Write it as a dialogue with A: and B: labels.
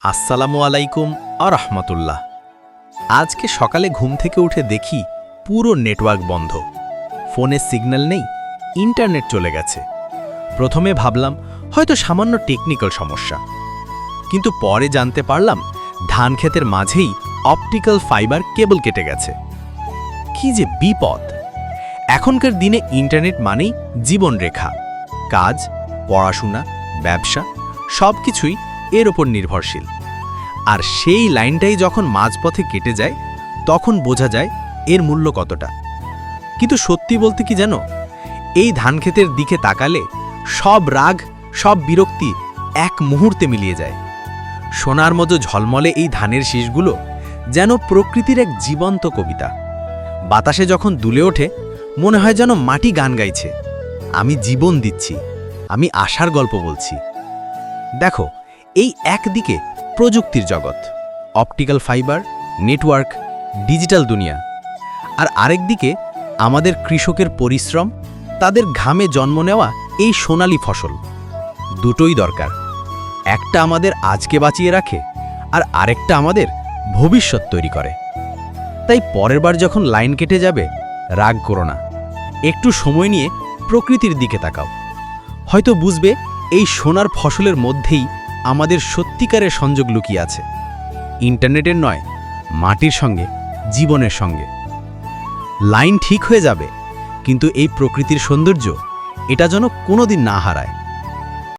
A: আসসালামু আলাইকুম রাহমাতুল্লাহ। আজকে সকালে ঘুম থেকে উঠে দেখি পুরো নেটওয়ার্ক বন্ধ, ফোনে সিগন্যাল নেই, ইন্টারনেট চলে গেছে। প্রথমে ভাবলাম হয়তো সামান্য টেকনিক্যাল সমস্যা, কিন্তু পরে জানতে পারলাম ধান ক্ষেতের মাঝেই অপটিক্যাল ফাইবার কেবল কেটে গেছে। কি যে বিপদ! এখনকার দিনে ইন্টারনেট মানেই জীবনরেখা, কাজ, পড়াশোনা, ব্যবসা সবকিছুই এর ওপর নির্ভরশীল। আর সেই লাইনটাই যখন মাঝপথে কেটে যায় তখন বোঝা যায় এর মূল্য কতটা। কিন্তু সত্যি বলতে কি জানো, এই ধানক্ষেতের দিকে তাকালে সব রাগ, সব বিরক্তি এক মুহূর্তে মিলিয়ে যায়। সোনার মতো ঝলমলে এই ধানের শীষগুলো যেন প্রকৃতির এক জীবন্ত কবিতা। বাতাসে যখন দুলে ওঠে মনে হয় যেন মাটি গান গাইছে, আমি জীবন দিচ্ছি, আমি আশার গল্প বলছি। দেখো, এই একদিকে প্রযুক্তির জগৎ, অপটিক্যাল ফাইবার, নেটওয়ার্ক, ডিজিটাল দুনিয়া, আর আরেকদিকে আমাদের কৃষকের পরিশ্রম, তাদের ঘামে জন্ম নেওয়া এই সোনালী ফসল। দুটোই দরকার, একটা আমাদের আজকে বাঁচিয়ে রাখে আর আরেকটা আমাদের ভবিষ্যৎ তৈরি করে। তাই পরের বার যখন লাইন কেটে যাবে রাগ করো না, একটু সময় নিয়ে প্রকৃতির দিকে তাকাও, হয়তো বুঝবে এই সোনার ফসলের মধ্যেই আমাদের সত্যিকারের সংযোগ লুকিয়ে আছে, ইন্টারনেটের নয়, মাটির সঙ্গে, জীবনের সঙ্গে। লাইন ঠিক হয়ে যাবে, কিন্তু এই প্রকৃতির সৌন্দর্য এটা যেন কোনোদিন না হারায়।